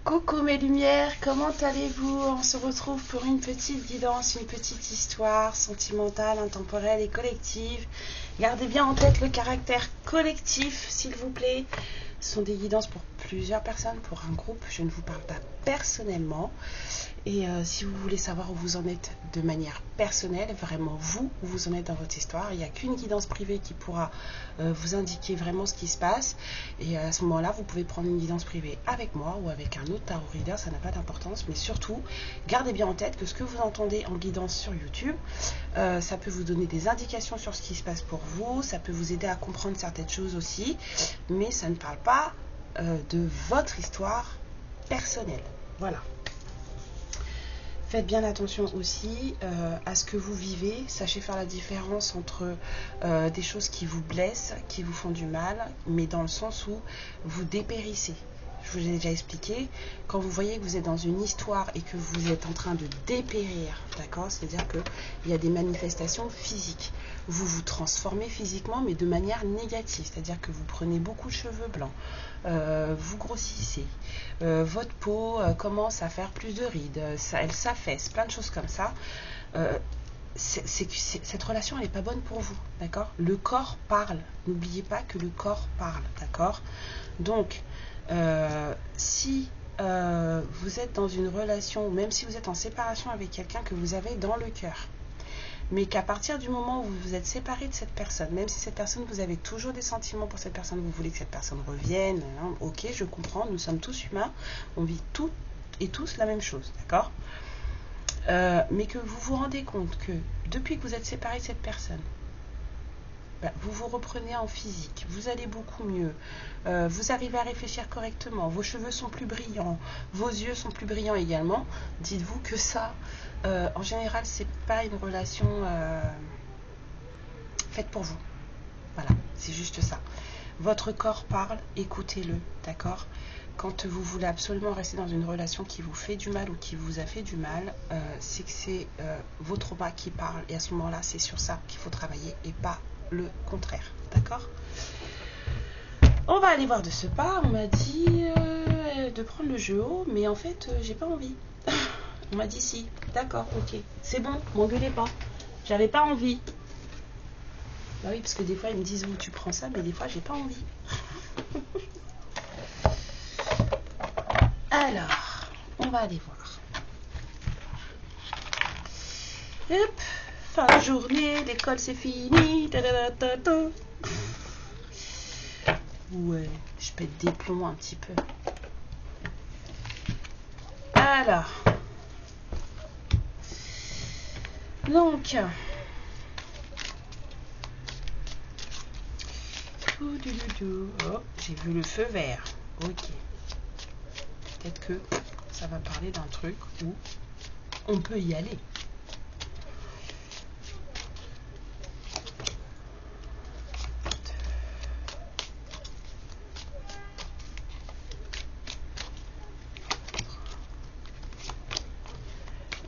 Coucou mes lumières, comment allez-vous? On se retrouve pour une petite guidance, une petite histoire sentimentale, intemporelle et collective. Gardez bien en tête le caractère collectif, s'il vous plaît. Ce sont des guidances pour plusieurs personnes, pour un groupe. Je ne vous parle pas personnellement. Et si vous voulez savoir où vous en êtes de manière personnelle, vraiment vous, où vous en êtes dans votre histoire, il n'y a qu'une guidance privée qui pourra vous indiquer vraiment ce qui se passe. Et à ce moment-là, vous pouvez prendre une guidance privée avec moi ou avec un autre tarot reader, ça n'a pas d'importance. Mais surtout, gardez bien en tête que ce que vous entendez en guidance sur YouTube, ça peut vous donner des indications sur ce qui se passe pour vous, ça peut vous aider à comprendre certaines choses aussi, mais ça ne parle pas de votre histoire personnelle. Voilà. Faites bien attention aussi à ce que vous vivez. Sachez faire la différence entre des choses qui vous blessent, qui vous font du mal, mais dans le sens où vous dépérissez. Je vous ai déjà expliqué, quand vous voyez que vous êtes dans une histoire et que vous êtes en train de dépérir, d'accord, c'est-à-dire qu'il y a des manifestations physiques. Vous vous transformez physiquement, mais de manière négative, c'est-à-dire que vous prenez beaucoup de cheveux blancs, vous grossissez, votre peau commence à faire plus de rides, elle s'affaisse, plein de choses comme ça. Cette relation, elle n'est pas bonne pour vous, d'accord? Le corps parle, n'oubliez pas que le corps parle, d'accord? Donc, si vous êtes dans une relation, ou même si vous êtes en séparation avec quelqu'un que vous avez dans le cœur, mais qu'à partir du moment où vous vous êtes séparé de cette personne, même si cette personne, vous avez toujours des sentiments pour cette personne, vous voulez que cette personne revienne, hein, ok, je comprends, nous sommes tous humains, on vit toutes et tous la même chose, d'accord? Mais que vous vous rendez compte que depuis que vous êtes séparé de cette personne, vous vous reprenez en physique, vous allez beaucoup mieux, vous arrivez à réfléchir correctement, vos cheveux sont plus brillants, vos yeux sont plus brillants également, dites-vous que ça, en général, c'est pas une relation faite pour vous. Voilà, c'est juste ça. Votre corps parle, écoutez-le, d'accord? Quand vous voulez absolument rester dans une relation qui vous fait du mal ou qui vous a fait du mal, c'est que c'est vos traumas qui parlent. Et à ce moment-là, c'est sur ça qu'il faut travailler et pas le contraire, d'accord? On va aller voir de ce pas. On m'a dit de prendre le jeu haut, mais en fait, j'ai pas envie. On m'a dit si. D'accord, ok. C'est bon, m'engueulez pas. J'avais pas envie. Bah oui, parce que des fois, ils me disent, où tu prends ça, mais des fois, j'ai pas envie. Alors, on va aller voir. Hop, fin de journée, l'école c'est fini. Ouais, je pète des plombs un petit peu. Alors, donc, oh, j'ai vu le feu vert. Ok. Peut-être que ça va parler d'un truc où on peut y aller.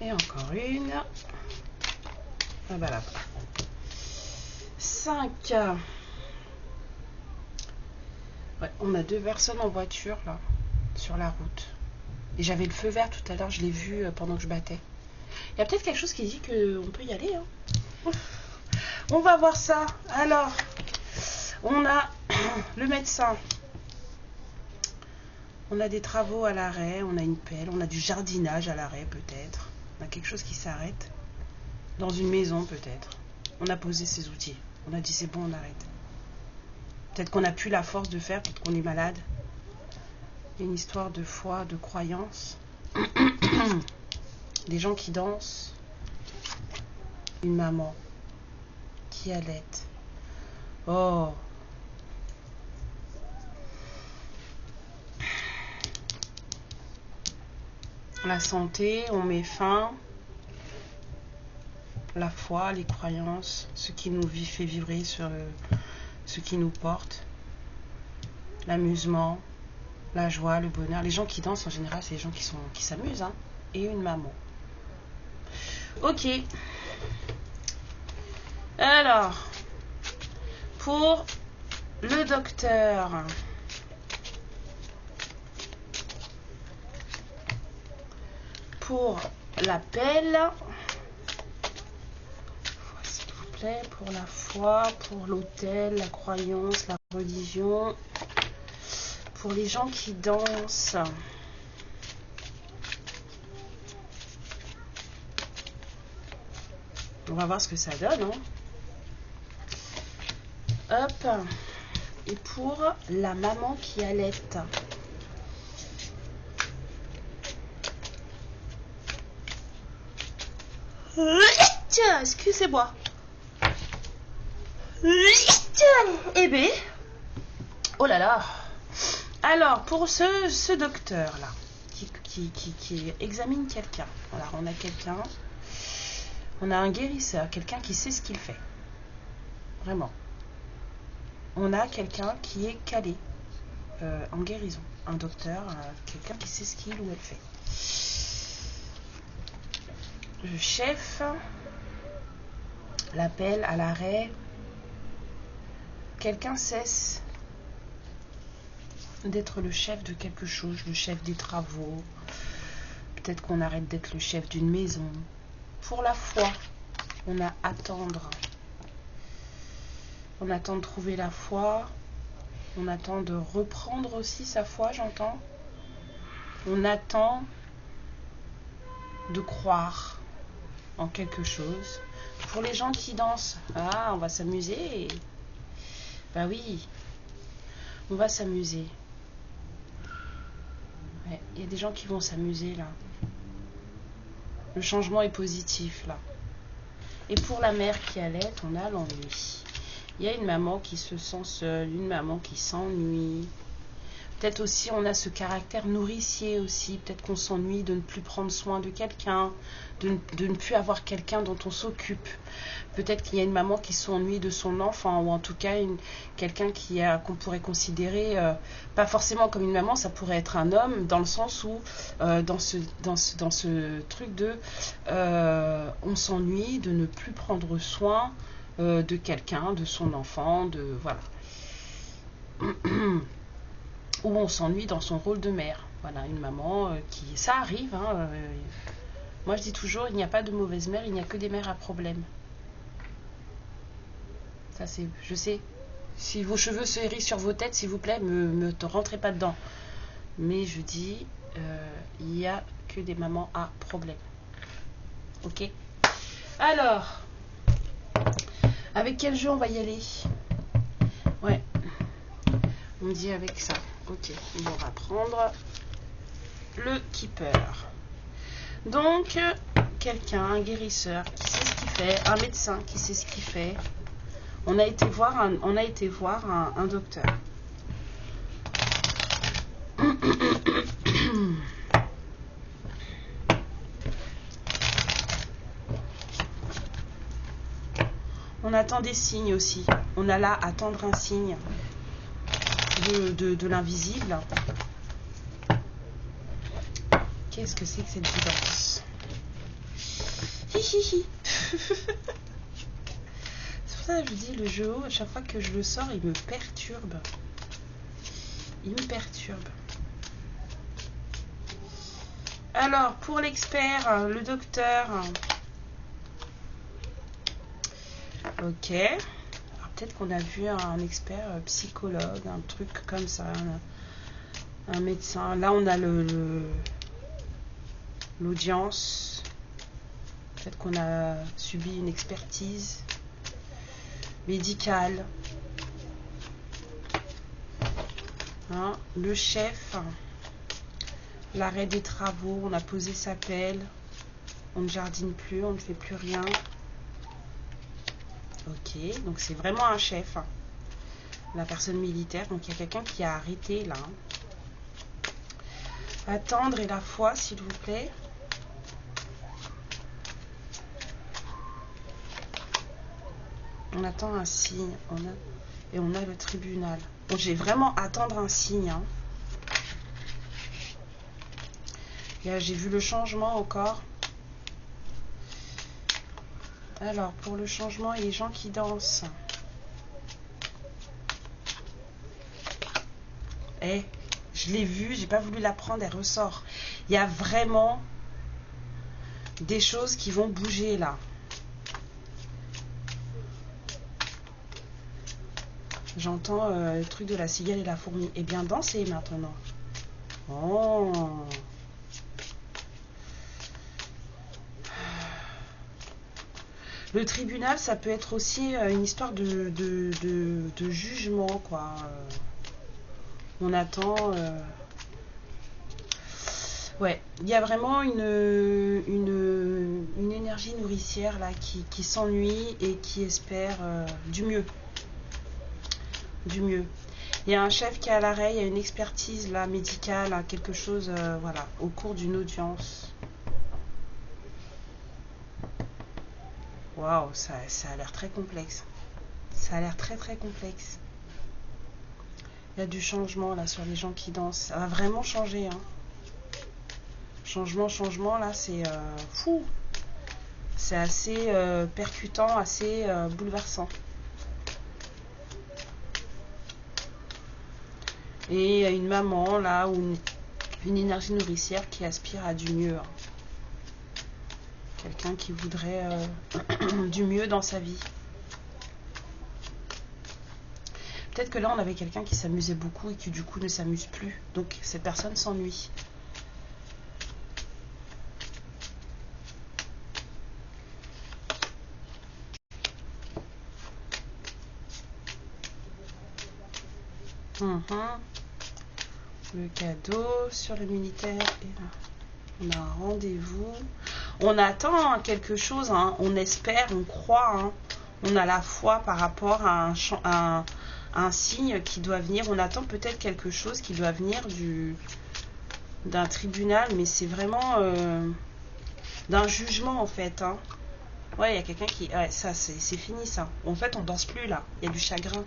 Et encore une. Ah bah là. 5. Ouais, on a 2 personnes en voiture là, sur la route. Et j'avais le feu vert tout à l'heure, je l'ai vu pendant que je battais. Il y a peut-être quelque chose qui dit qu'on peut y aller. Hein. On va voir ça. Alors, on a le médecin. On a des travaux à l'arrêt, on a une pelle, on a du jardinage à l'arrêt peut-être. On a quelque chose qui s'arrête. Dans une maison peut-être. On a posé ses outils. On a dit c'est bon, on arrête. Peut-être qu'on n'a plus la force de faire, peut-être qu'on est malade. Il y a une histoire de foi, de croyance. Des gens qui dansent. Une maman qui allaite. Oh. La santé, on met fin. La foi, les croyances, ce qui nous fait vibrer sur ce qui nous porte. L'amusement, la joie, le bonheur. Les gens qui dansent en général, c'est les gens qui s'amusent. Hein. Et une maman. Ok. Alors, pour le docteur, pour l'appel, s'il vous plaît, pour la foi, pour l'autel, la croyance, la religion, pour les gens qui dansent. On va voir ce que ça donne. Hein. Hop. Et pour la maman qui allaite. Tiens, excusez-moi. Eh bien. Oh là là. Alors, pour ce docteur-là, qui examine quelqu'un. Alors, on a quelqu'un. On a un guérisseur, quelqu'un qui sait ce qu'il fait. Vraiment. On a quelqu'un qui est calé en guérison. Un docteur, quelqu'un qui sait ce qu'il ou elle fait. Le chef, l'appel à l'arrêt. Quelqu'un cesse d'être le chef de quelque chose, le chef des travaux. Peut-être qu'on arrête d'être le chef d'une maison. Pour la foi, on a attendre. On attend de trouver la foi. On attend de reprendre aussi sa foi, j'entends. On attend de croire en quelque chose. Pour les gens qui dansent, ah, on va s'amuser. Bah oui, on va s'amuser. Ouais, il y a des gens qui vont s'amuser là. Le changement est positif là. Et pour la mère qui allait, on a l'ennui. Il y a une maman qui se sent seule, une maman qui s'ennuie. Peut-être aussi on a ce caractère nourricier aussi. Peut-être qu'on s'ennuie de ne plus prendre soin de quelqu'un, de ne plus avoir quelqu'un dont on s'occupe. Peut-être qu'il y a une maman qui s'ennuie de son enfant, ou en tout cas quelqu'un qu'on pourrait considérer, pas forcément comme une maman, ça pourrait être un homme, dans le sens où, dans ce truc de, on s'ennuie de ne plus prendre soin de quelqu'un, de son enfant, de voilà. Ou on s'ennuie dans son rôle de mère. Voilà, une maman qui... Ça arrive, hein, moi je dis toujours, il n'y a pas de mauvaise mère, il n'y a que des mères à problème. Ça c'est... Je sais. Si vos cheveux se hérissent sur vos têtes, s'il vous plaît, me rentrez pas dedans. Mais je dis, il n'y a que des mamans à problème. Ok? Alors, avec quel jeu on va y aller? Ouais. On dit avec ça. Ok, on va prendre le keeper. Donc, quelqu'un, un guérisseur qui sait ce qu'il fait, un médecin qui sait ce qu'il fait. On a été voir un docteur. On attend des signes aussi. On a là attendre un signe de l'invisible. Qu'est-ce que c'est que cette guidance? C'est pour ça que je dis, le jeu, à chaque fois que je le sors, il me perturbe. Il me perturbe. Alors, pour l'expert, le docteur. Ok. Alors, peut-être qu'on a vu un expert psychologue, un truc comme ça. Un médecin. Là, on a l'audience. Peut-être qu'on a subi une expertise médicale. Hein, le chef. L'arrêt des travaux. On a posé sa pelle. On ne jardine plus. On ne fait plus rien. Ok, donc c'est vraiment un chef. La personne militaire. Donc il y a quelqu'un qui a arrêté là. Attendre et la foi, s'il vous plaît. On attend un signe. Et on a le tribunal. Donc j'ai vraiment attendre un signe. Hein. J'ai vu le changement encore. Alors, pour le changement et les gens qui dansent. Eh, je l'ai vue, j'ai pas voulu la prendre, elle ressort. Il y a vraiment des choses qui vont bouger là. J'entends le truc de la cigale et la fourmi. Eh bien, dansez maintenant. Oh. Le tribunal, ça peut être aussi une histoire de jugement, quoi. On attend... Ouais, il y a vraiment une énergie nourricière là qui s'ennuie et qui espère du mieux. Du mieux. Il y a un chef qui est à l'arrêt, il y a une expertise là médicale, hein, quelque chose, voilà, au cours d'une audience. Waouh, ça a l'air très complexe. Ça a l'air très très complexe. Il y a du changement là sur les gens qui dansent. Ça va vraiment changer, hein. Changement, là, c'est fou. C'est assez percutant, assez bouleversant. Et il y a une maman, là, ou une énergie nourricière qui aspire à du mieux. Hein. Quelqu'un qui voudrait du mieux dans sa vie. Peut-être que là, on avait quelqu'un qui s'amusait beaucoup et qui, du coup, ne s'amuse plus. Donc, cette personne s'ennuie. Le cadeau sur le militaire. On a un rendez-vous. On attend quelque chose. Hein. On espère, on croit. Hein. On a la foi par rapport à un signe qui doit venir. On attend peut-être quelque chose qui doit venir d'un tribunal. Mais c'est vraiment d'un jugement en fait. Hein. Ouais, il y a quelqu'un qui... Ouais, ça, c'est fini, ça. En fait, on danse plus, là. Il y a du chagrin.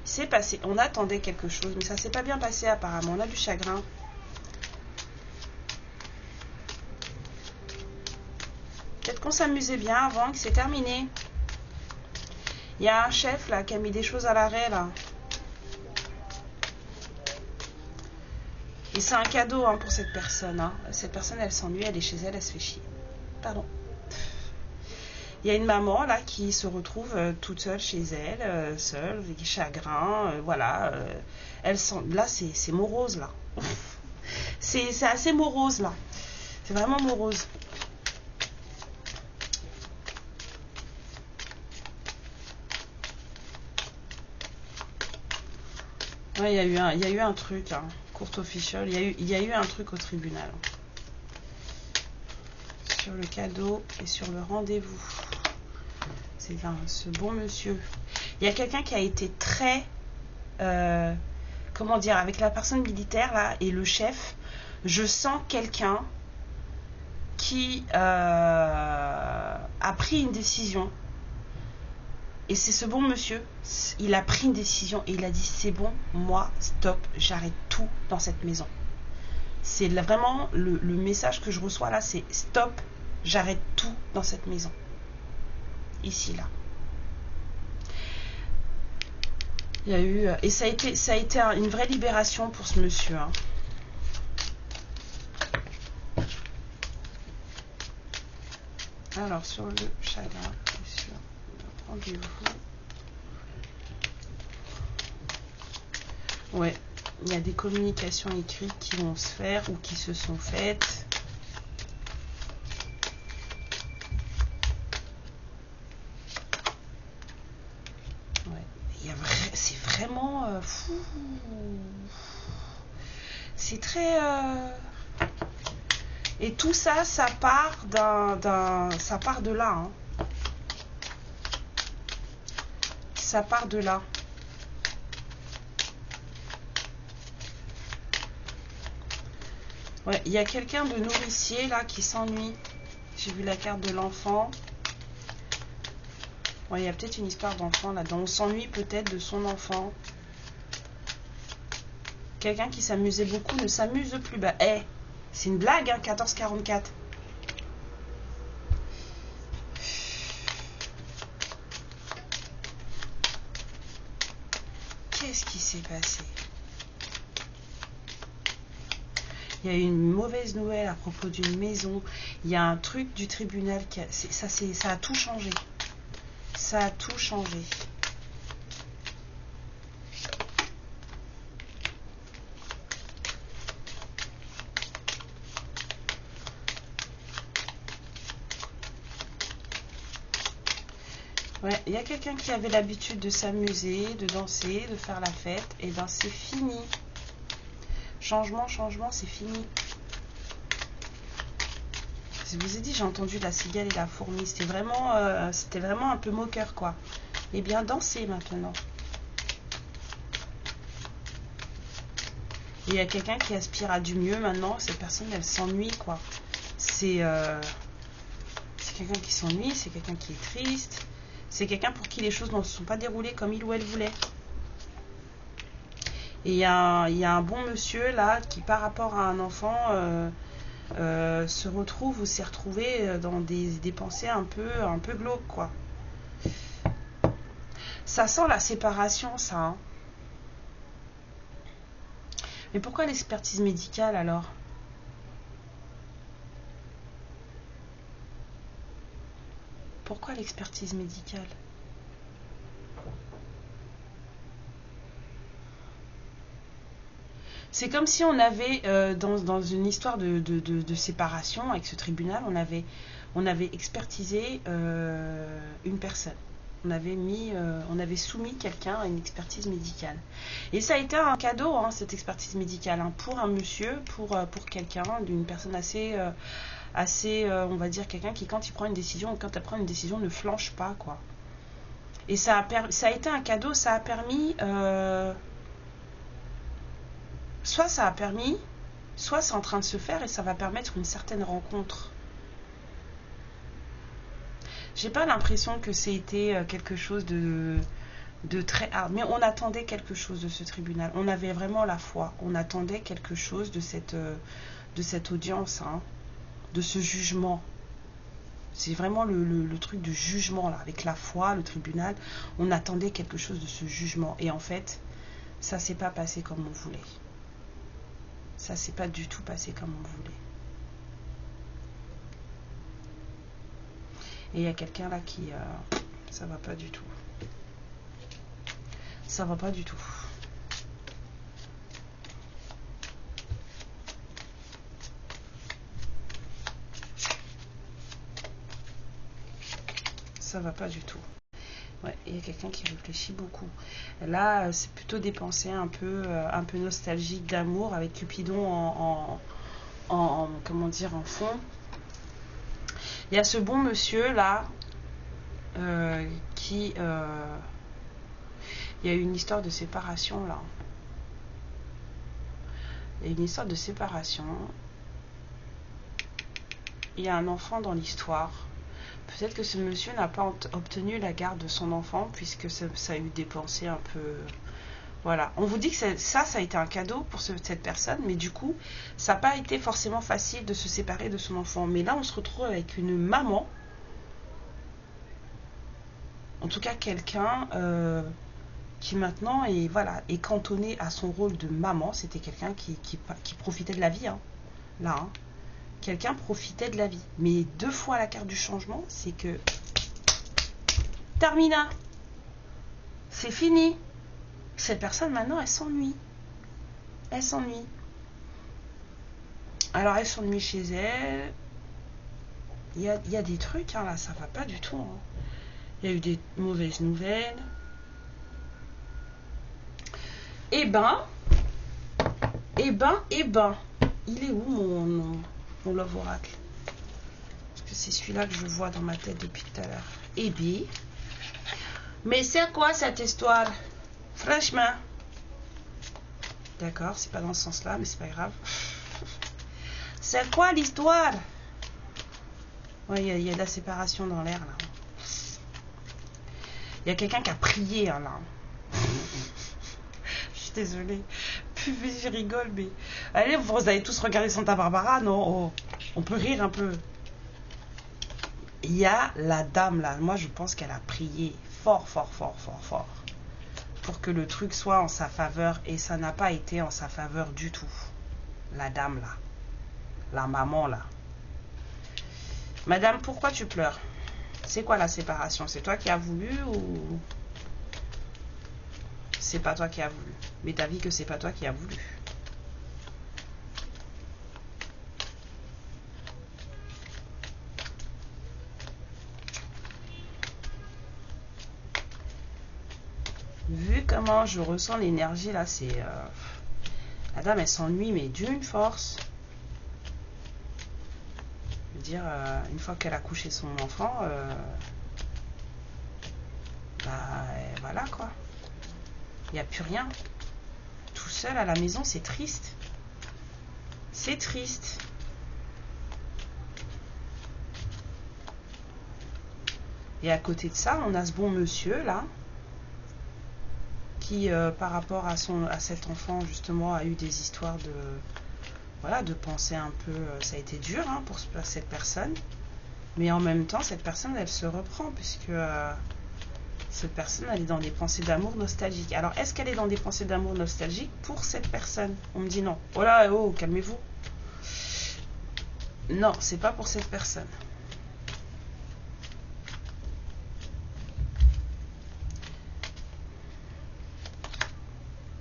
C'est passé. On attendait quelque chose, mais ça s'est pas bien passé, apparemment. On a du chagrin. Peut-être qu'on s'amusait bien avant, que c'est terminé. Il y a un chef, là, qui a mis des choses à l'arrêt, là. Et c'est un cadeau, hein, pour cette personne. Hein. Cette personne, elle s'ennuie, elle est chez elle, elle se fait chier. Pardon. Il y a une maman là qui se retrouve toute seule chez elle, seule, avec chagrin, voilà. Là, c'est morose là. C'est assez morose là. C'est vraiment morose. Ouais, il y a eu un truc, hein, courte official. Il y a eu un truc au tribunal. Sur le cadeau et sur le rendez-vous. C'est là, ce bon monsieur. Il y a quelqu'un qui a été très, comment dire, avec la personne militaire là et le chef. Je sens quelqu'un qui a pris une décision. Et c'est ce bon monsieur. Il a pris une décision et il a dit c'est bon, moi, stop, j'arrête tout dans cette maison. C'est vraiment le message que je reçois là, c'est stop, j'arrête tout dans cette maison. Ici, là. Il y a eu... Et ça a été une vraie libération pour ce monsieur. Hein. Alors, sur le chagrin et sur le rendez-vous. Ouais, il y a des communications écrites qui vont se faire ou qui se sont faites. C'est vraiment fou. C'est très... Et tout ça, ça part ça part de là. Hein. Ça part de là. Ouais, il y a quelqu'un de nourricier là qui s'ennuie. J'ai vu la carte de l'enfant. Ouais, il y a peut-être une histoire d'enfant là-dedans. On s'ennuie peut-être de son enfant. Quelqu'un qui s'amusait beaucoup ne s'amuse plus. Bah, c'est une blague, hein, 1444. Qu'est-ce qui s'est passé? Il y a eu une mauvaise nouvelle à propos d'une maison. Il y a un truc du tribunal qui a... ça a tout changé. Ça a tout changé. Ouais, il y a quelqu'un qui avait l'habitude de s'amuser, de danser, de faire la fête. Et ben c'est fini. Changement, changement, c'est fini. Je vous ai dit, j'ai entendu la cigale et la fourmi. C'était vraiment un peu moqueur, quoi. Eh bien, dansez maintenant. Et il y a quelqu'un qui aspire à du mieux maintenant. Cette personne, elle s'ennuie, quoi. C'est quelqu'un qui s'ennuie, c'est quelqu'un qui est triste. C'est quelqu'un pour qui les choses ne se sont pas déroulées comme il ou elle voulait. Et il y a un bon monsieur, là, qui, par rapport à un enfant... se retrouve ou s'est retrouvé dans des pensées un peu glauques, quoi. Ça sent la séparation, ça, hein. Mais pourquoi l'expertise médicale, alors? Pourquoi l'expertise médicale? C'est comme si on avait, dans une histoire de séparation avec ce tribunal, on avait expertisé une personne. On avait soumis quelqu'un à une expertise médicale. Et ça a été un cadeau, hein, cette expertise médicale, hein, pour un monsieur, pour quelqu'un, d'une personne assez, on va dire, quelqu'un qui, quand il prend une décision, quand elle prend une décision, ne flanche pas, quoi. Et ça a été un cadeau, ça a permis... soit ça a permis, soit c'est en train de se faire et ça va permettre une certaine rencontre. J'ai pas l'impression que c'était quelque chose de très hard, mais on attendait quelque chose de ce tribunal. On avait vraiment la foi. On attendait quelque chose de cette audience, hein, de ce jugement. C'est vraiment le truc de jugement, là, avec la foi, le tribunal. On attendait quelque chose de ce jugement. Et en fait, ça s'est pas passé comme on voulait. Ça s'est pas du tout passé comme on voulait. Et il y a quelqu'un là qui... ça va pas du tout. Ça va pas du tout. Ça va pas du tout. Ouais, il y a quelqu'un qui réfléchit beaucoup. Là, c'est plutôt des pensées un peu nostalgiques d'amour avec Cupidon comment dire, en fond. Il y a ce bon monsieur là qui... il y a eu une histoire de séparation là. Il y a une histoire de séparation. Il y a un enfant dans l'histoire. Peut-être que ce monsieur n'a pas obtenu la garde de son enfant puisque ça a eu des pensées un peu... Voilà. On vous dit que ça a été un cadeau pour cette personne, mais du coup, ça n'a pas été forcément facile de se séparer de son enfant. Mais là, on se retrouve avec une maman, en tout cas quelqu'un qui maintenant est cantonné à son rôle de maman. C'était quelqu'un qui profitait de la vie, hein, là, hein. Quelqu'un profitait de la vie. Mais 2 fois la carte du changement, c'est que... Termina. C'est fini. Cette personne, maintenant, elle s'ennuie. Elle s'ennuie. Alors, elle s'ennuie chez elle. Il y a des trucs, hein, là, ça va pas du tout. Hein. Il y a eu des mauvaises nouvelles. Il est où mon Love Oracle? Parce que c'est celui-là que je vois dans ma tête depuis tout à l'heure. Mais c'est quoi cette histoire? Franchement. D'accord, c'est pas dans ce sens-là, mais c'est pas grave. C'est quoi l'histoire? Ouais, il y a de la séparation dans l'air, là. Il y a quelqu'un qui a prié, hein, là. Je suis désolée. Je rigole, mais... Allez, vous allez tous regarder Santa Barbara, non? Oh, on peut rire un peu. Il y a la dame, là. Moi, je pense qu'elle a prié fort, fort, fort, fort, fort. pour que le truc soit en sa faveur, et ça n'a pas été en sa faveur du tout. La dame là, la maman là. Madame, pourquoi tu pleures? C'est quoi la séparation? C'est toi qui as voulu ou c'est pas toi qui as voulu? Mais t'as vu que c'est pas toi qui as voulu. Vu comment je ressens l'énergie là, c'est... la dame, elle s'ennuie, mais d'une force. Je veux dire, une fois qu'elle a couché son enfant, voilà quoi. Il n'y a plus rien. Tout seul à la maison, c'est triste. C'est triste. Et à côté de ça, on a ce bon monsieur là, qui par rapport à cet enfant justement a eu des histoires de voilà, de penser un peu, ça a été dur hein, pour cette personne, mais en même temps cette personne elle se reprend puisque cette personne elle est dans des pensées d'amour nostalgiques. Alors est-ce qu'elle est dans des pensées d'amour nostalgiques pour cette personne? On me dit non. Oh là, oh, calmez-vous. Non, c'est pas pour cette personne.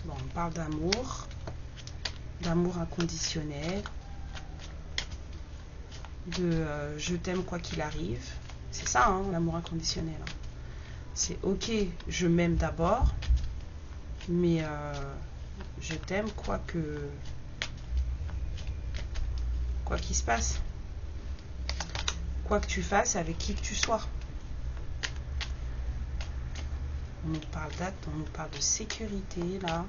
Bon, on parle d'amour inconditionnel, de je t'aime quoi qu'il arrive. C'est ça, hein, l'amour inconditionnel. Hein. C'est ok, je m'aime d'abord, mais je t'aime quoi qu'il se passe. Quoi que tu fasses, avec qui que tu sois. On nous parle d'acte, on nous parle de sécurité, là.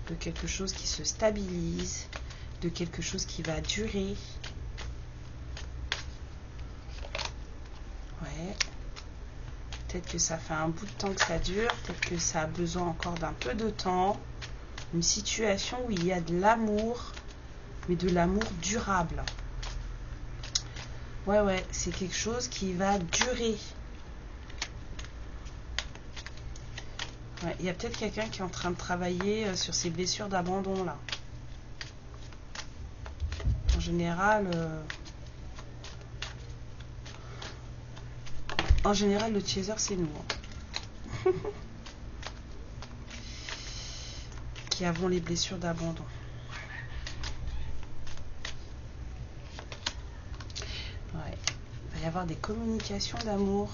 De quelque chose qui se stabilise, de quelque chose qui va durer. Ouais. Peut-être que ça fait un bout de temps que ça dure, peut-être que ça a besoin encore d'un peu de temps. Une situation où il y a de l'amour, mais de l'amour durable. Ouais, c'est quelque chose qui va durer. Ouais, il y a peut-être quelqu'un qui est en train de travailler sur ses blessures d'abandon là. En général, le chaser c'est nous. Hein. Qui avons les blessures d'abandon. Ouais. Il va y avoir des communications d'amour.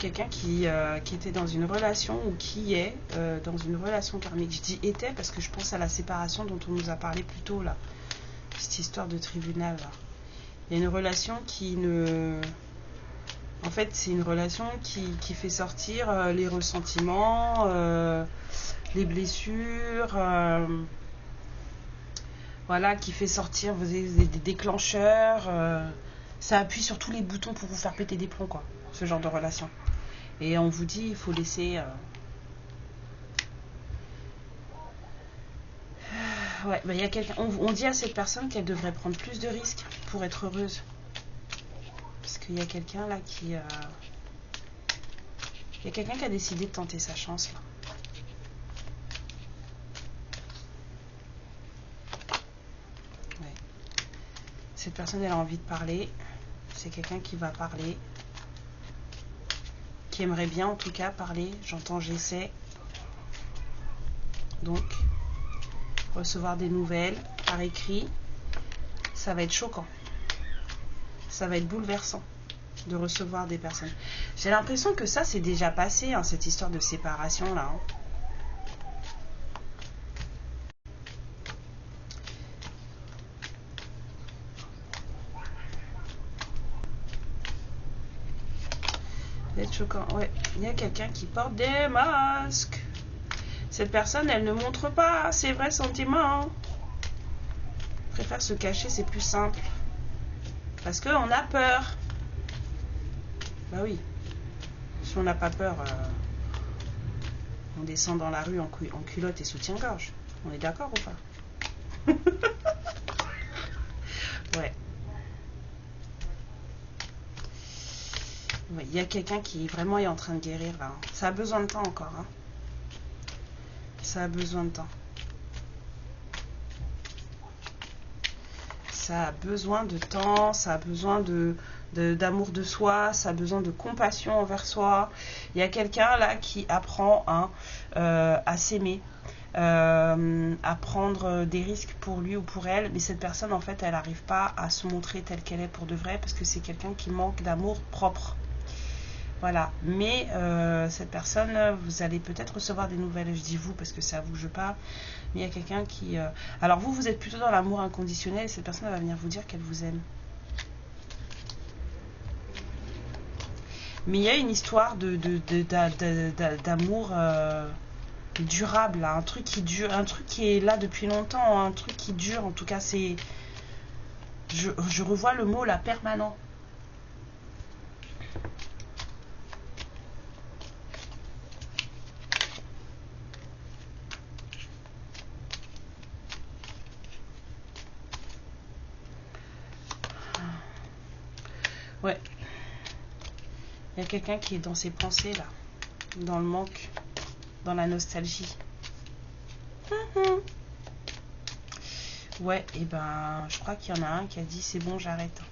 Quelqu'un qui était dans une relation ou qui est dans une relation karmique. Je dis était parce que je pense à la séparation dont on nous a parlé plus tôt là. Cette histoire de tribunal là. Il y a une relation qui ne... En fait, c'est une relation qui fait sortir les ressentiments, les blessures, voilà, qui fait sortir des déclencheurs. Ça appuie sur tous les boutons pour vous faire péter des plombs, quoi. Ce genre de relation. Et on vous dit, il faut laisser... Ouais, bah, y a quelqu'un... on dit à cette personne qu'elle devrait prendre plus de risques pour être heureuse. Parce qu'il y a quelqu'un là qui... Il y a quelqu'un qui a décidé de tenter sa chance là. Ouais. Cette personne, elle a envie de parler. C'est quelqu'un qui va parler. Qui aimerait bien en tout cas parler. J'entends j'essaie. Donc, recevoir des nouvelles par écrit, ça va être choquant. Ça va être bouleversant de recevoir des personnes. J'ai l'impression que ça c'est déjà passé, hein, cette histoire de séparation là. Hein. C'est choquant. Ouais, il y a quelqu'un qui porte des masques. Cette personne, elle ne montre pas ses vrais sentiments. Préfère se cacher, c'est plus simple. Parce qu'on a peur. Bah oui. Si on n'a pas peur, on descend dans la rue en culotte et soutien-gorge. On est d'accord ou pas? Ouais. Il y a quelqu'un qui vraiment est en train de guérir là. Ça a besoin de temps encore. Hein. Ça a besoin de temps. Ça a besoin de temps, ça a besoin d'amour de soi, ça a besoin de compassion envers soi. Il y a quelqu'un là qui apprend à s'aimer, à prendre des risques pour lui ou pour elle, mais cette personne en fait elle n'arrive pas à se montrer telle qu'elle est pour de vrai parce que c'est quelqu'un qui manque d'amour propre. Voilà, mais cette personne, vous allez peut-être recevoir des nouvelles, je dis vous parce que c'est à vous que je parle, mais il y a quelqu'un qui... Alors vous êtes plutôt dans l'amour inconditionnel et cette personne va venir vous dire qu'elle vous aime. Mais il y a une histoire d'amour durable, là, un truc qui dure, un truc qui est là depuis longtemps, un truc qui dure, en tout cas c'est... Je revois le mot là, permanent. Ouais. Il y a quelqu'un qui est dans ses pensées là, dans le manque, dans la nostalgie. Ouais, et ben je crois qu'il y en a un qui a dit c'est bon, j'arrête.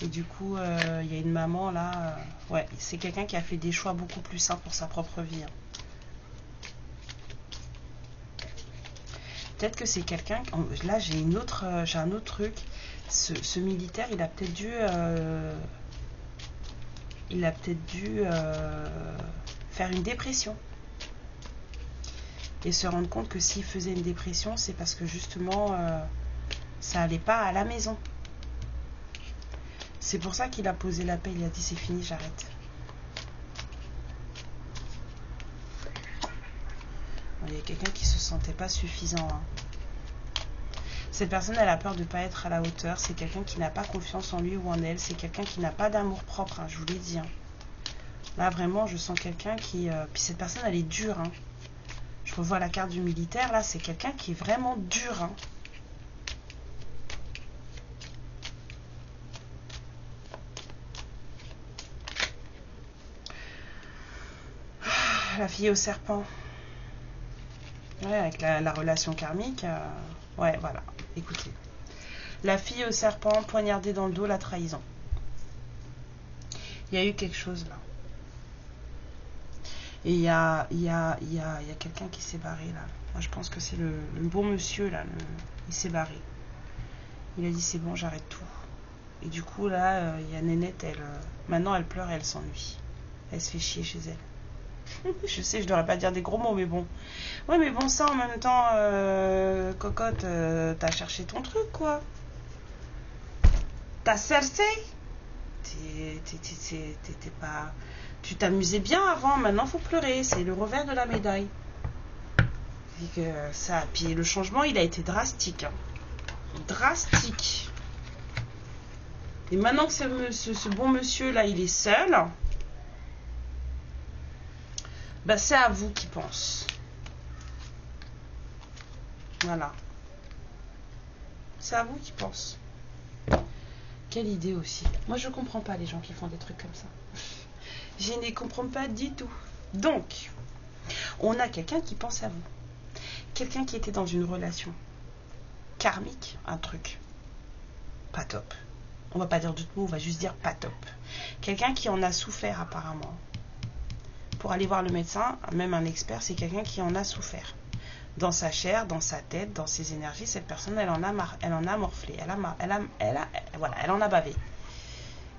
Et du coup, il y a une maman là, ouais, c'est quelqu'un qui a fait des choix beaucoup plus sains pour sa propre vie. Hein. Peut-être que c'est quelqu'un, là j'ai un autre truc. Ce militaire, il a peut-être dû faire une dépression et se rendre compte que s'il faisait une dépression, c'est parce que justement ça allait pas à la maison. C'est pour ça qu'il a posé la paix, il a dit c'est fini, j'arrête. Il y a quelqu'un qui se sentait pas suffisant. Hein. Cette personne, elle a peur de ne pas être à la hauteur. C'est quelqu'un qui n'a pas confiance en lui ou en elle. C'est quelqu'un qui n'a pas d'amour propre, hein, je vous l'ai dit. Hein. Là, vraiment, je sens quelqu'un qui... Puis cette personne, elle est dure. Hein. Je revois la carte du militaire. Là, c'est quelqu'un qui est vraiment dur. Hein. La fille au serpent. Ouais, avec la relation karmique. Ouais, voilà. Écoutez. La fille au serpent, poignardée dans le dos, la trahison. Il y a eu quelque chose là. Et il y a quelqu'un qui s'est barré là. Moi, je pense que c'est le bon monsieur là. Il s'est barré. Il a dit c'est bon, j'arrête tout. Et du coup là, il y a Nénette, maintenant elle pleure et elle s'ennuie. Elle se fait chier chez elle. Je sais, je devrais pas dire des gros mots, mais bon. Ouais, mais bon, ça en même temps, cocotte, t'as cherché ton truc, quoi. T'as cherché. T'étais pas... Tu t'amusais bien avant, maintenant faut pleurer. C'est le revers de la médaille. Et que ça... Puis le changement, il a été drastique. Hein. Drastique. Et maintenant que ce bon monsieur, là, il est seul... Bah, c'est à vous qui pense. Voilà. C'est à vous qui pense. Quelle idée aussi. Moi, je comprends pas les gens qui font des trucs comme ça. Je ne les comprends pas du tout. Donc, on a quelqu'un qui pense à vous. Quelqu'un qui était dans une relation karmique, un truc pas top. On va pas dire d'autres mots, on va juste dire pas top. Quelqu'un qui en a souffert apparemment. Pour aller voir le médecin, même un expert, c'est quelqu'un qui en a souffert. Dans sa chair, dans sa tête, dans ses énergies, cette personne, elle en a morflé, elle en a bavé.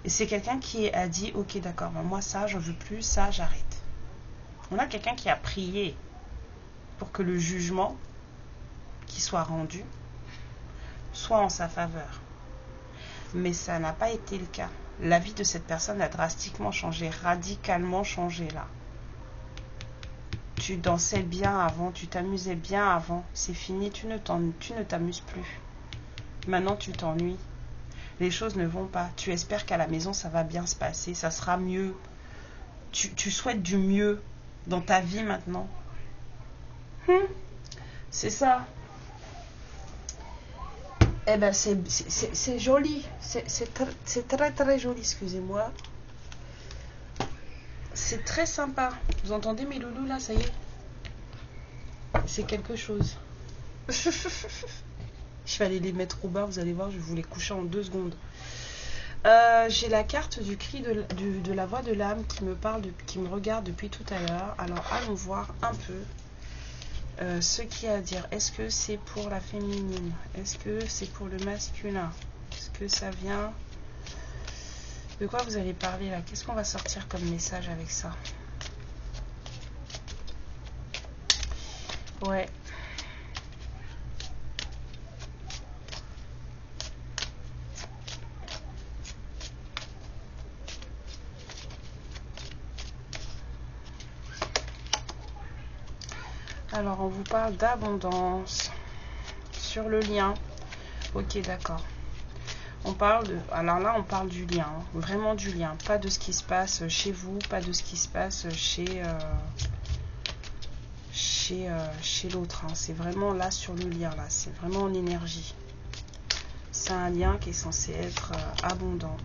Et c'est quelqu'un qui a dit, ok d'accord, moi ça, j'en veux plus, ça, j'arrête. On a quelqu'un qui a prié pour que le jugement qui soit rendu soit en sa faveur. Mais ça n'a pas été le cas. La vie de cette personne a drastiquement changé, radicalement changé là. Tu dansais bien avant, tu t'amusais bien avant, c'est fini, tu ne t'amuses plus. Maintenant tu t'ennuies. Les choses ne vont pas. Tu espères qu'à la maison, ça va bien se passer. Ça sera mieux. Tu souhaites du mieux dans ta vie maintenant. C'est ça. Eh ben, c'est joli. C'est très, très joli, excusez-moi. C'est très sympa. Vous entendez mes loulous, là, ça y est. C'est quelque chose. Je vais aller les mettre au bas, vous allez voir, je vais vous les coucher en 2 secondes. J'ai la carte du cri de la voix de l'âme qui me parle, qui me regarde depuis tout à l'heure. Alors allons voir un peu ce qu'il y a à dire. Est-ce que c'est pour la féminine? Est-ce que c'est pour le masculin? Est-ce que ça vient? De quoi vous allez parler là? Qu'est-ce qu'on va sortir comme message avec ça? Ouais. Alors, on vous parle d'abondance sur le lien. Ok, d'accord. On parle de... Alors là, on parle du lien. Hein, vraiment du lien. Pas de ce qui se passe chez vous, pas de ce qui se passe chez l'autre. Hein. C'est vraiment là sur le lien. Là, c'est vraiment en énergie. C'est un lien qui est censé être abondant.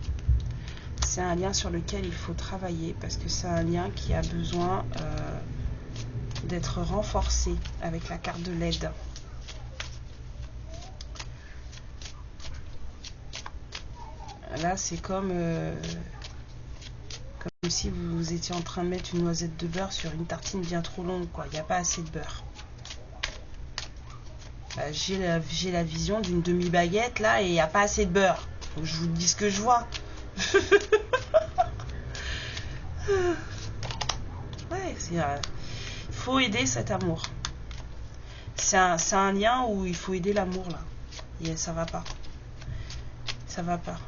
C'est un lien sur lequel il faut travailler parce que c'est un lien qui a besoin... d'être renforcé avec la carte de l'aide. Là, c'est comme si vous étiez en train de mettre une noisette de beurre sur une tartine bien trop longue, quoi. Il n'y a pas assez de beurre. J'ai la vision d'une demi-baguette, là, et il n'y a pas assez de beurre. Donc, je vous dis ce que je vois. Ouais, c'est... faut aider cet amour. C'est un lien où il faut aider l'amour là. Et ça va pas. Ça va pas.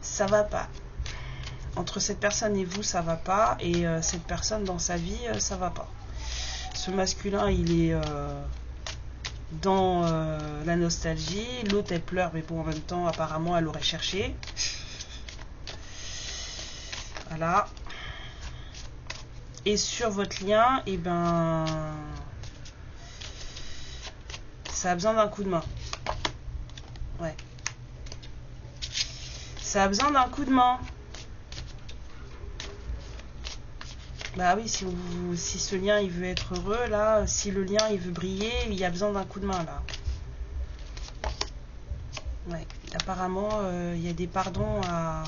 Ça va pas. Entre cette personne et vous, ça va pas. Et cette personne dans sa vie, ça va pas. Ce masculin, il est dans la nostalgie. L'autre, elle pleure, mais bon, en même temps, apparemment, elle aurait cherché. Voilà. Et sur votre lien, et ben, ça a besoin d'un coup de main. Ouais. Ça a besoin d'un coup de main. Bah oui, si ce lien il veut être heureux, là, si le lien il veut briller, il y a besoin d'un coup de main là. Ouais. Apparemment, il y a des pardons à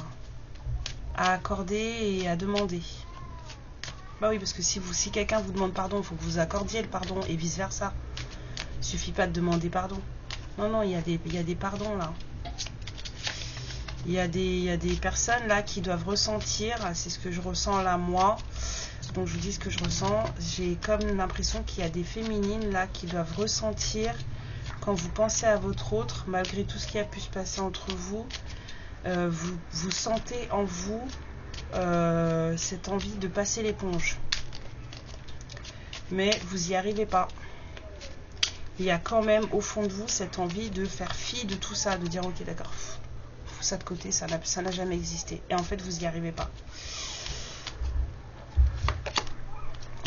accorder et à demander. Bah oui, parce que si quelqu'un vous demande pardon, il faut que vous accordiez le pardon et vice versa. Il suffit pas de demander pardon. Non, non, il y a des pardons là. Il y a des personnes là qui doivent ressentir, c'est ce que je ressens là moi. Donc je vous dis ce que je ressens. J'ai comme l'impression qu'il y a des féminines là qui doivent ressentir quand vous pensez à votre autre, malgré tout ce qui a pu se passer entre vous, vous sentez en vous cette envie de passer l'éponge. Mais vous n'y arrivez pas. Il y a quand même au fond de vous cette envie de faire fi de tout ça, de dire ok d'accord, fous ça de côté, ça n'a jamais existé. Et en fait vous n'y arrivez pas.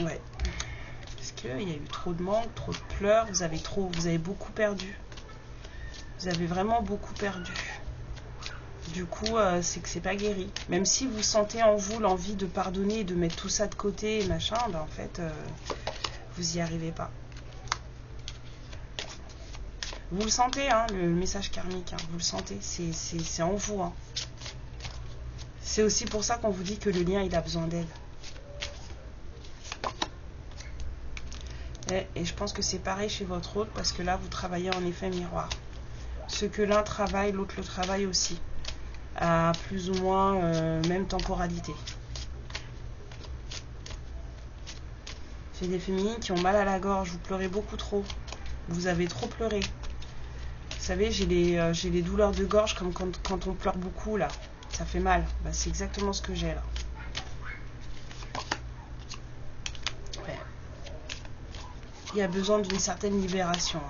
Ouais. Parce qu'il y a eu trop de manque, trop de pleurs, vous avez beaucoup perdu. Vous avez vraiment beaucoup perdu. Du coup, c'est que c'est pas guéri. Même si vous sentez en vous l'envie de pardonner et de mettre tout ça de côté et machin, ben en fait, vous y arrivez pas. Vous le sentez, hein, le message karmique, hein, vous le sentez, c'est en vous. Hein. C'est aussi pour ça qu'on vous dit que le lien, il a besoin d'aide. Et je pense que c'est pareil chez votre autre, parce que là, vous travaillez en effet miroir. Ce que l'un travaille, l'autre le travaille aussi. À plus ou moins même temporalité. J'ai des féminines qui ont mal à la gorge, vous pleurez beaucoup trop. Vous avez trop pleuré. Vous savez, j'ai les douleurs de gorge comme quand on pleure beaucoup là. Ça fait mal. Bah, c'est exactement ce que j'ai là. Ouais. Il y a besoin d'une certaine libération.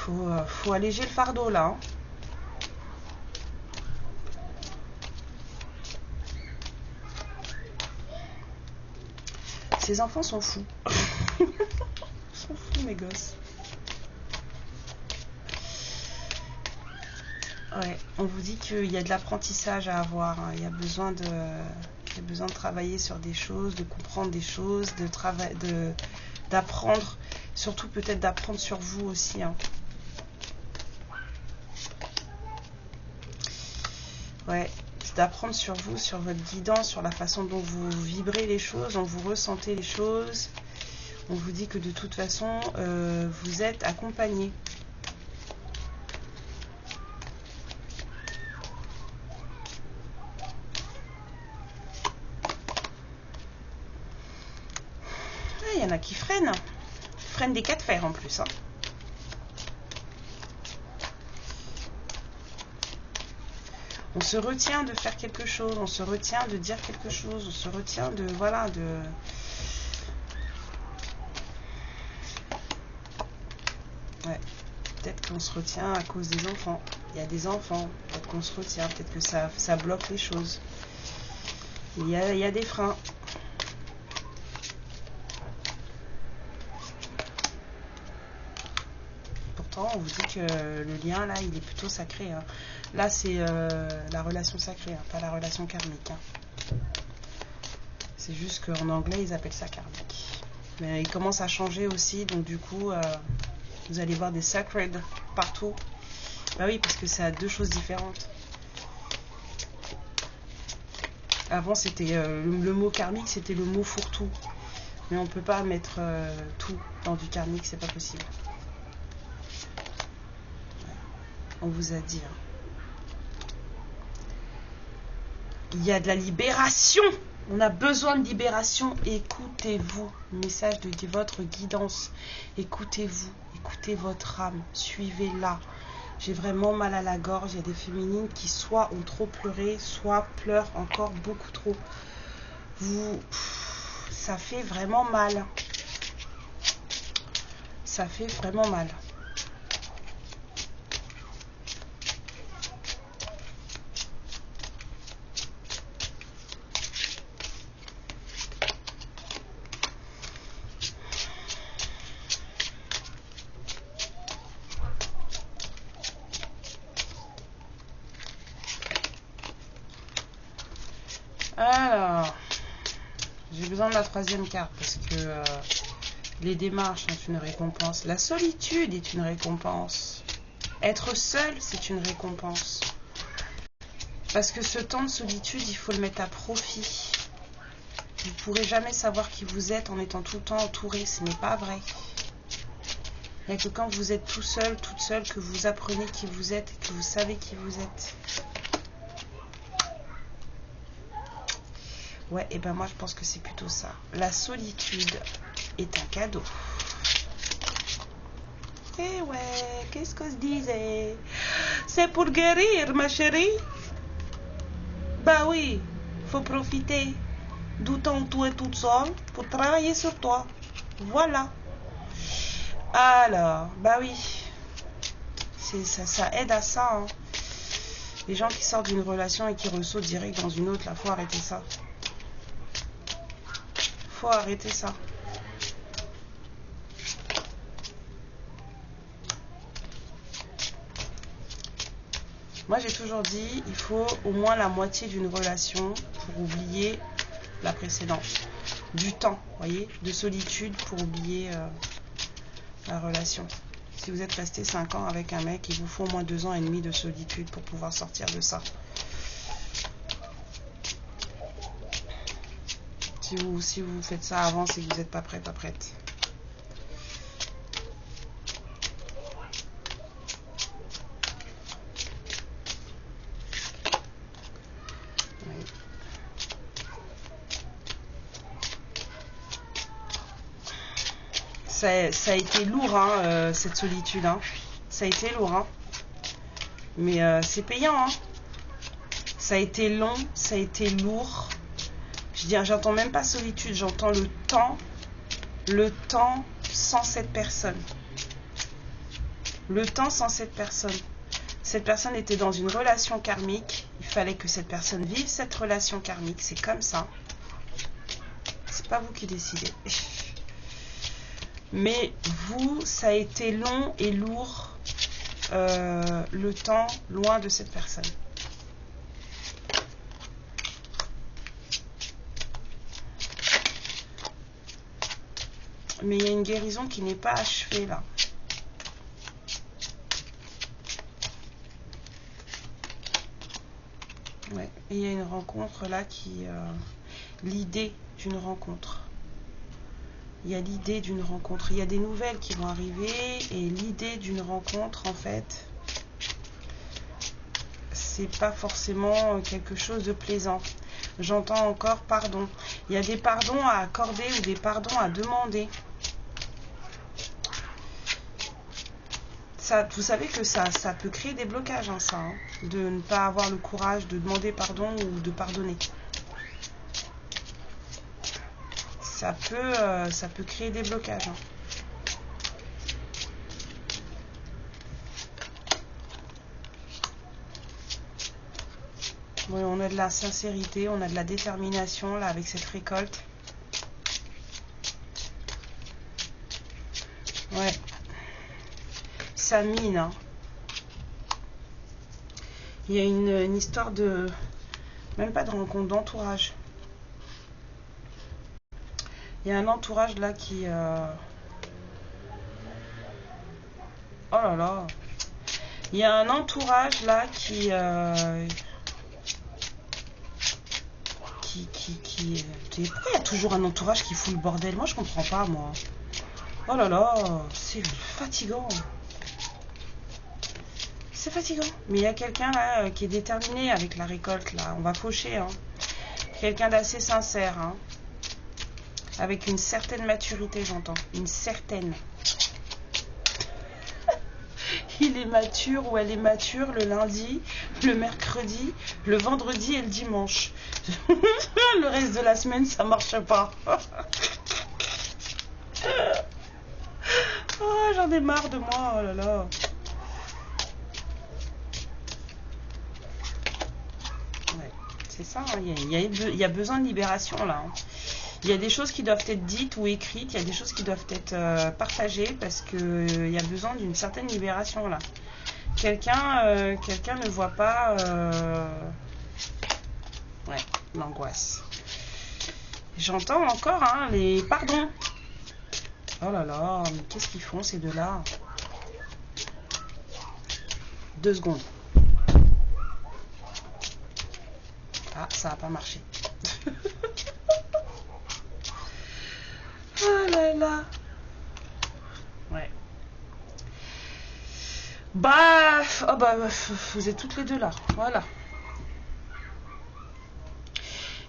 faut alléger le fardeau là. Hein. Ces enfants sont fous. Ils sont fous, mes gosses. Ouais, on vous dit qu'il y a de l'apprentissage à avoir. Hein. Il y a besoin de travailler sur des choses, de comprendre des choses, d'apprendre, surtout peut-être d'apprendre sur vous aussi. Hein. Ouais, d'apprendre sur vous, sur votre guidance, sur la façon dont vous vibrez les choses, dont vous ressentez les choses. On vous dit que de toute façon, vous êtes accompagné. Il y en a qui freinent. Freinent des cas de fer en plus. Hein. On se retient de faire quelque chose, on se retient de dire quelque chose, on se retient de, voilà, de... Ouais, peut-être qu'on se retient à cause des enfants. Il y a des enfants, peut-être qu'on se retient, peut-être que ça bloque les choses. Il y a des freins. Pourtant, on vous dit que le lien, là, il est plutôt sacré. Hein. Là, c'est la relation sacrée, hein, pas la relation karmique. Hein. C'est juste qu'en anglais, ils appellent ça karmique. Mais il commence à changer aussi, donc du coup, vous allez voir des sacred partout. Bah oui, parce que c'est à deux choses différentes. Avant, c'était le mot karmique, c'était le mot fourre-tout. Mais on peut pas mettre tout dans du karmique, c'est pas possible. On vous a dit. Hein. Il y a de la libération. On a besoin de libération. Écoutez-vous. Message de votre guidance. Écoutez-vous. Écoutez votre âme. Suivez-la. J'ai vraiment mal à la gorge. Il y a des féminines qui soit ont trop pleuré, soit pleurent encore beaucoup trop. Ça fait vraiment mal. Ça fait vraiment mal. Alors, j'ai besoin de la troisième carte parce que les démarches sont une récompense. La solitude est une récompense. Être seul, c'est une récompense. Parce que ce temps de solitude, il faut le mettre à profit. Vous ne pourrez jamais savoir qui vous êtes en étant tout le temps entouré. Ce n'est pas vrai. Il n'y a que quand vous êtes tout seul, toute seule, que vous apprenez qui vous êtes et que vous savez qui vous êtes. Ouais, et ben moi je pense que c'est plutôt ça. La solitude est un cadeau. Eh ouais, qu'est-ce que je disais? C'est pour guérir, ma chérie. Bah oui, faut profiter du temps où tu es toute seule pour travailler sur toi. Voilà. Alors, bah oui. Ça aide à ça. Hein. Les gens qui sortent d'une relation et qui ressautent direct dans une autre, là, faut arrêter ça. Faut arrêter ça. Moi j'ai toujours dit, il faut au moins la moitié d'une relation pour oublier la précédente. Du temps, voyez, de solitude pour oublier la relation. Si vous êtes resté 5 ans avec un mec, il vous faut au moins 2 ans et demi de solitude pour pouvoir sortir de ça. Si vous faites ça avant, c'est que vous n'êtes pas prêt, pas prête. Oui. Ça a été lourd, hein, cette solitude. Hein. Ça a été lourd. Hein. Mais c'est payant. Hein. Ça a été long, ça a été lourd. Je dis, j'entends même pas solitude, j'entends le temps sans cette personne. Le temps sans cette personne. Cette personne était dans une relation karmique. Il fallait que cette personne vive cette relation karmique. C'est comme ça. C'est pas vous qui décidez. Mais vous, ça a été long et lourd. Le temps loin de cette personne. Mais il y a une guérison qui n'est pas achevée là. Ouais. Et il y a une rencontre là qui... l'idée d'une rencontre. Il y a l'idée d'une rencontre. Il y a des nouvelles qui vont arriver. Et l'idée d'une rencontre, en fait, c'est pas forcément quelque chose de plaisant. J'entends encore pardon. Il y a des pardons à accorder ou des pardons à demander. Ça, vous savez que ça peut créer des blocages, hein, ça, hein, de ne pas avoir le courage de demander pardon ou de pardonner. Ça peut créer des blocages. Hein. Oui, on a de la sincérité, on a de la détermination là avec cette récolte. Ouais. Ça mine. Hein. Il y a une histoire de... Même pas de rencontre, d'entourage. Il y a un entourage là qui... Oh là là. Il y a un entourage là qui... Pourquoi il y a toujours un entourage qui fout le bordel? Moi je comprends pas moi. Oh là là, c'est fatigant. C'est fatigant. Mais il y a quelqu'un là qui est déterminé avec la récolte là. On va faucher. Hein. Quelqu'un d'assez sincère. Hein. Avec une certaine maturité, j'entends. Une certaine. Il est mature ou elle est mature le lundi, le mercredi, le vendredi et le dimanche. Le reste de la semaine, ça marche pas. Oh, j'en ai marre de moi, oh là là. Ouais, c'est ça, hein. Il y a besoin de libération là. Hein. Il y a des choses qui doivent être dites ou écrites, il y a des choses qui doivent être partagées parce qu'il y a besoin d'une certaine libération là. Quelqu'un ne voit pas... Ouais, l'angoisse. J'entends encore hein, les pardons. Oh là là, mais qu'est-ce qu'ils font ces deux-là? 2 secondes. Ah, ça n'a pas marché. Oh là là. Ouais. Bah, oh bah, vous êtes toutes les deux là. Voilà.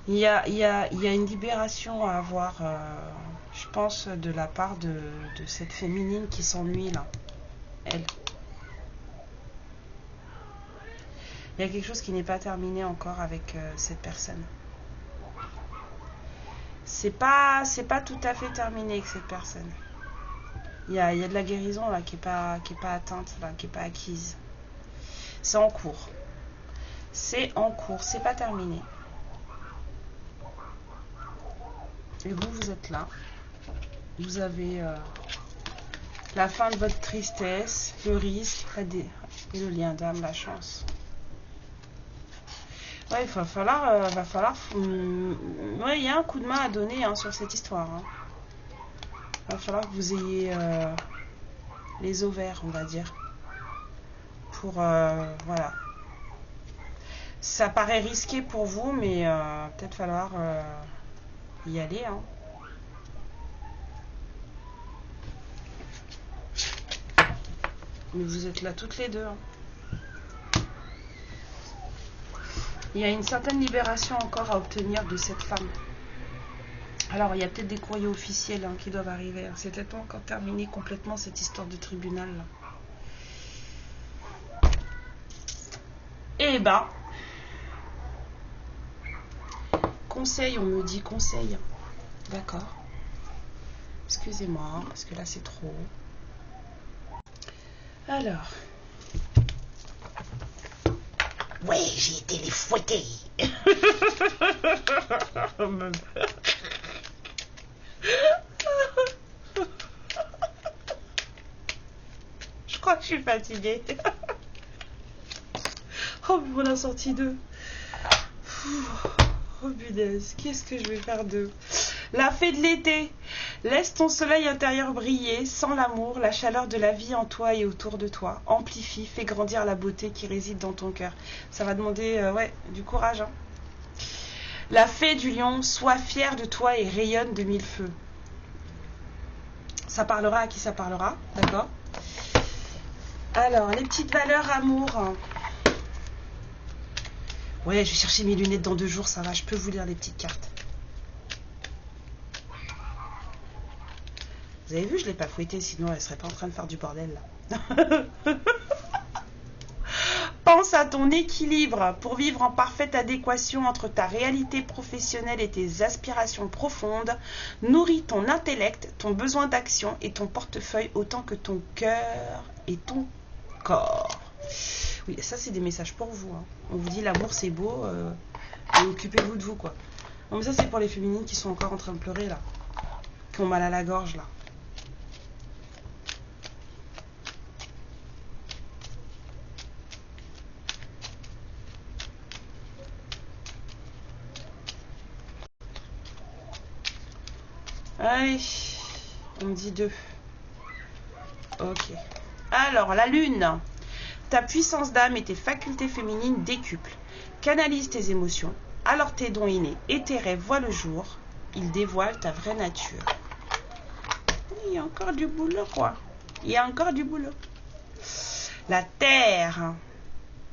Il y a une libération à avoir, je pense, de la part de cette féminine qui s'ennuie là. Elle. Il y a quelque chose qui n'est pas terminé encore avec cette personne. C'est pas tout à fait terminé avec cette personne. Il y a de la guérison là qui est pas atteinte là, qui est pas acquise. C'est en cours. C'est en cours, c'est pas terminé. Et vous êtes là. Vous avez la fin de votre tristesse, le risque, et le lien d'âme, la chance. Ouais, il va falloir... ouais, il y a un coup de main à donner hein, sur cette histoire. Hein. Il va falloir que vous ayez les ovaires, on va dire. Pour... voilà. Ça paraît risqué pour vous, mais peut-être falloir y aller. Hein. Mais vous êtes là toutes les deux. Hein. Il y a une certaine libération encore à obtenir de cette femme. Alors, il y a peut-être des courriers officiels hein, qui doivent arriver. C'est peut-être pas encore terminé complètement cette histoire de tribunal. Là. Eh ben, conseil, on me dit conseil. D'accord. Excusez-moi, parce que là c'est trop. Alors. Ouais, j'ai été les fouetter. Je crois que je suis fatiguée. Oh, on a sorti deux. Oh, punaise, qu'est-ce que je vais faire d'eux? La fée de l'été. Laisse ton soleil intérieur briller. Sans l'amour, la chaleur de la vie en toi et autour de toi. Amplifie, fais grandir la beauté qui réside dans ton cœur. Ça va demander ouais, du courage. Hein. La fée du lion, sois fière de toi et rayonne de mille feux. Ça parlera à qui ça parlera, d'accord? Alors, les petites valeurs amour. Ouais, je vais chercher mes lunettes dans 2 jours, ça va, je peux vous lire les petites cartes. Vous avez vu, je ne l'ai pas fouettée, sinon elle serait pas en train de faire du bordel là. Pense à ton équilibre pour vivre en parfaite adéquation entre ta réalité professionnelle et tes aspirations profondes. Nourris ton intellect, ton besoin d'action et ton portefeuille autant que ton cœur et ton corps. Oui, ça c'est des messages pour vous. Hein. On vous dit l'amour c'est beau et occupez-vous de vous quoi. Non mais ça c'est pour les féminines qui sont encore en train de pleurer là, qui ont mal à la gorge là. Allez, on me dit 2. Ok. Alors, la lune. Ta puissance d'âme et tes facultés féminines décuplent. Canalise tes émotions. Alors tes dons innés et tes rêves voient le jour. Ils dévoilent ta vraie nature. Il y a encore du boulot, quoi. Il y a encore du boulot. La terre.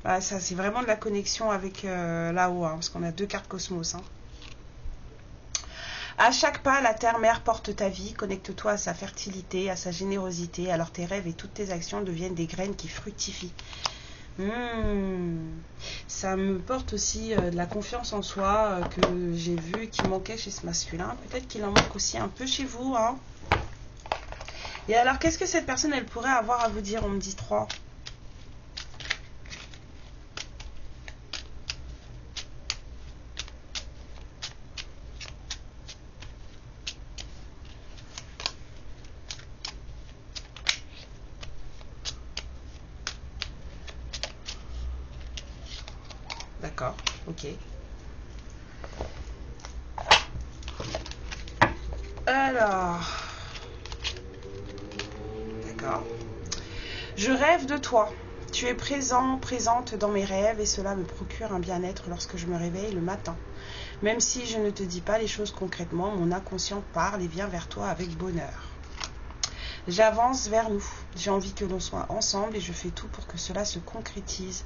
Ah, ça, c'est vraiment de la connexion avec là-haut, hein, parce qu'on a 2 cartes cosmos. Hein. À chaque pas, la terre-mère porte ta vie. Connecte-toi à sa fertilité, à sa générosité. Alors tes rêves et toutes tes actions deviennent des graines qui fructifient. Ça me porte aussi de la confiance en soi que j'ai vu qui manquait chez ce masculin. Peut-être qu'il en manque aussi un peu chez vous. Hein. Et alors, qu'est-ce que cette personne, elle pourrait avoir à vous dire? On me dit 3. D'accord, ok. Alors, d'accord. Je rêve de toi. Tu es présent, présente dans mes rêves et cela me procure un bien-être lorsque je me réveille le matin. Même si je ne te dis pas les choses concrètement, mon inconscient parle et vient vers toi avec bonheur. J'avance vers nous. J'ai envie que l'on soit ensemble et je fais tout pour que cela se concrétise.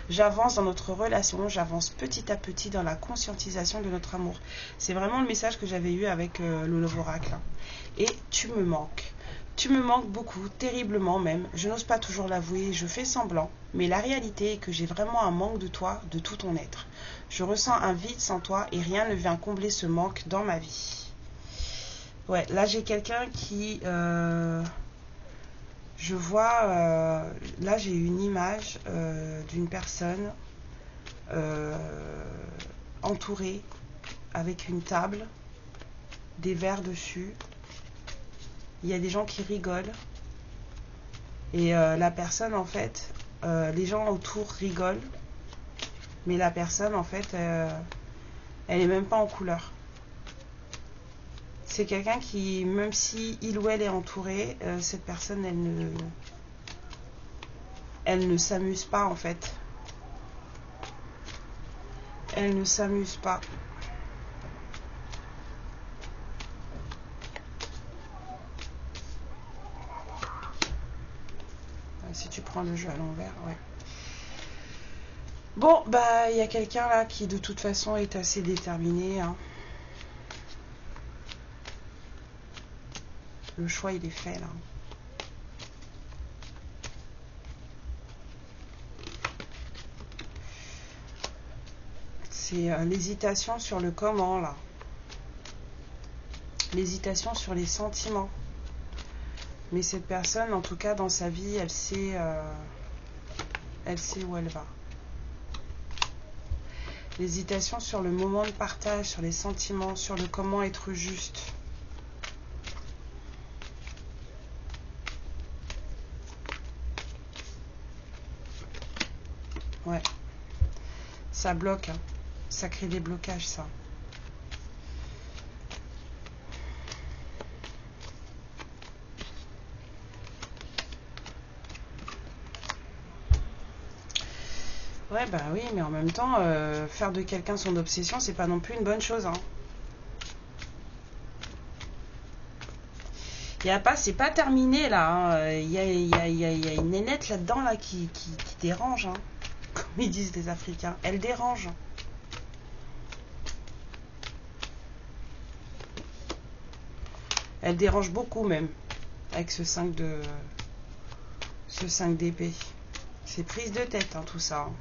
J'avance dans notre relation, j'avance petit à petit dans la conscientisation de notre amour. C'est vraiment le message que j'avais eu avec le Love Oracle. Et tu me manques. Tu me manques beaucoup, terriblement même. Je n'ose pas toujours l'avouer, je fais semblant. Mais la réalité est que j'ai vraiment un manque de toi, de tout ton être. Je ressens un vide sans toi et rien ne vient combler ce manque dans ma vie. Ouais, là j'ai quelqu'un qui... je vois... là j'ai une image d'une personne entourée avec une table, des verres dessus. Il y a des gens qui rigolent. Et la personne en fait... les gens autour rigolent. Mais la personne en fait... elle est même pas en couleur. C'est quelqu'un qui, même si il ou elle est entouré, cette personne, elle ne s'amuse pas en fait. Elle ne s'amuse pas. Si tu prends le jeu à l'envers, ouais. Bon, bah, il y a quelqu'un là qui de toute façon est assez déterminé, hein. Le choix, il est fait, là. C'est l'hésitation sur le comment, là. L'hésitation sur les sentiments. Mais cette personne, en tout cas dans sa vie, elle sait où elle va. L'hésitation sur le moment de partage, sur les sentiments, sur le comment être juste. Ouais. Ça bloque, hein. Ça crée des blocages, ça. Ouais, bah oui, mais en même temps, faire de quelqu'un son obsession, c'est pas non plus une bonne chose, hein. Il y a pas, c'est pas terminé là, hein. Il y a une nénette là-dedans là qui dérange, hein. Comme ils disent les Africains. Elle dérange. Elle dérange beaucoup même. Avec ce 5 d'épée. C'est prise de tête, hein, tout ça, hein.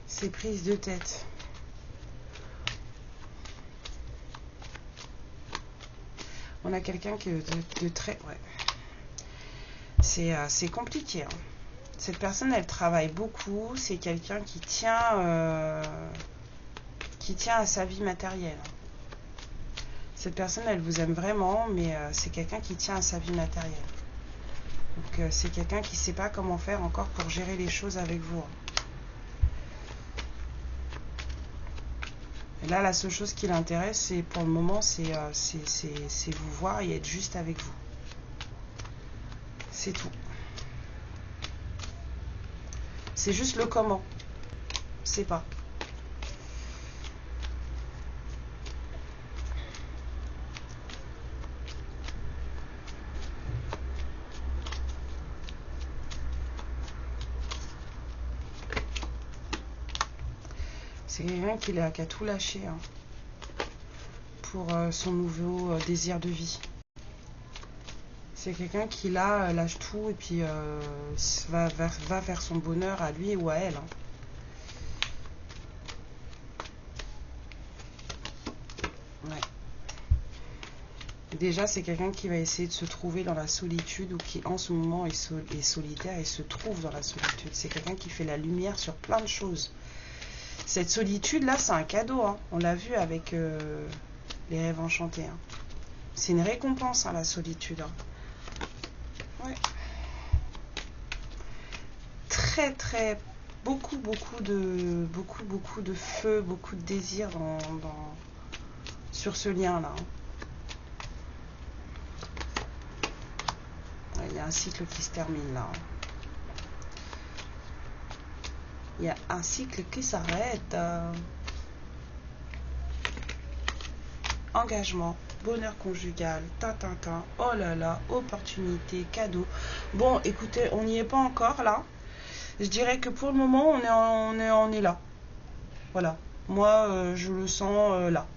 C'est prise de tête. On a quelqu'un qui de très... Ouais. C'est compliqué, hein. Cette personne, elle travaille beaucoup. C'est quelqu'un qui tient à sa vie matérielle. Cette personne, elle vous aime vraiment, mais c'est quelqu'un qui tient à sa vie matérielle. Donc, c'est quelqu'un qui ne sait pas comment faire encore pour gérer les choses avec vous. Et là, la seule chose qui l'intéresse, c'est pour le moment, c'est vous voir et être juste avec vous. C'est tout. C'est juste le comment. C'est pas. C'est quelqu'un qui a tout lâché, hein, pour son nouveau désir de vie. C'est quelqu'un qui là lâche tout et puis va vers son bonheur à lui ou à elle, hein. Ouais. Déjà, c'est quelqu'un qui va essayer de se trouver dans la solitude ou qui en ce moment est solitaire et se trouve dans la solitude. C'est quelqu'un qui fait la lumière sur plein de choses. Cette solitude-là, c'est un cadeau, hein. On l'a vu avec les rêves enchantés, hein. C'est une récompense, hein, la solitude, hein. Ouais. Très, beaucoup de feu, beaucoup de désir sur ce lien-là, hein. Ouais, il y a un cycle qui se termine, là, hein. Il y a un cycle qui s'arrête. Engagement, bonheur conjugal, tintintin, oh là là, opportunité, cadeau. Bon, écoutez, on n'y est pas encore là. Je dirais que pour le moment, on est là. Voilà. Moi, je le sens là.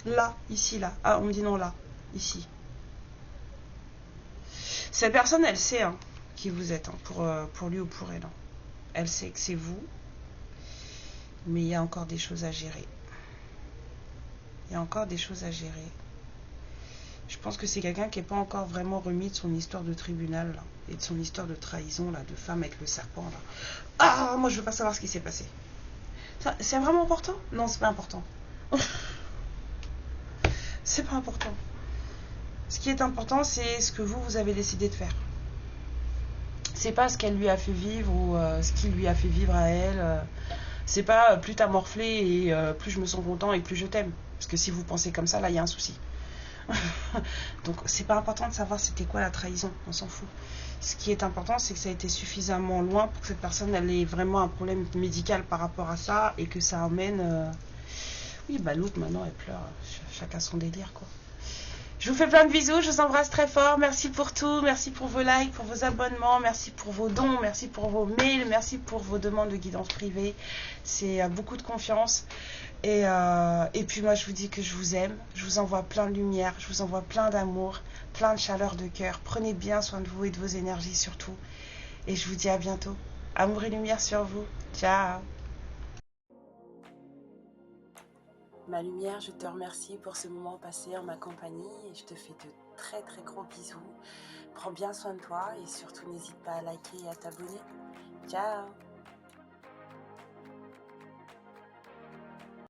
Là, ici, là. Ah, on me dit non, là, ici. Cette personne, elle sait, hein, qui vous êtes, hein, pour lui ou pour elle, hein. Elle sait que c'est vous, mais il y a encore des choses à gérer. Il y a encore des choses à gérer. Je pense que c'est quelqu'un qui n'est pas encore vraiment remis de son histoire de tribunal, là, et de son histoire de trahison, là, de femme avec le serpent, là. Ah, moi, je veux pas savoir ce qui s'est passé. C'est vraiment important? Non, c'est pas important. C'est pas important. Ce qui est important, c'est ce que vous avez décidé de faire. C'est pas ce qu'elle lui a fait vivre ou ce qu'il lui a fait vivre à elle. C'est pas plus t'as morflé et plus je me sens content et plus je t'aime. Parce que si vous pensez comme ça, là, il y a un souci. Donc, c'est pas important de savoir c'était quoi la trahison. On s'en fout. Ce qui est important, c'est que ça a été suffisamment loin pour que cette personne elle ait vraiment un problème médical par rapport à ça et que ça emmène... Oui, bah l'autre, maintenant, elle pleure. Chacun son délire, quoi. Je vous fais plein de bisous, je vous embrasse très fort. Merci pour tout, merci pour vos likes, pour vos abonnements, merci pour vos dons, merci pour vos mails, merci pour vos demandes de guidance privée. C'est beaucoup de confiance. Et puis moi, je vous dis que je vous aime. Je vous envoie plein de lumière, je vous envoie plein d'amour, plein de chaleur de cœur. Prenez bien soin de vous et de vos énergies surtout. Et je vous dis à bientôt. Amour et lumière sur vous. Ciao. Ma lumière, je te remercie pour ce moment passé en ma compagnie et je te fais de très très gros bisous. Prends bien soin de toi et surtout n'hésite pas à liker et à t'abonner. Ciao.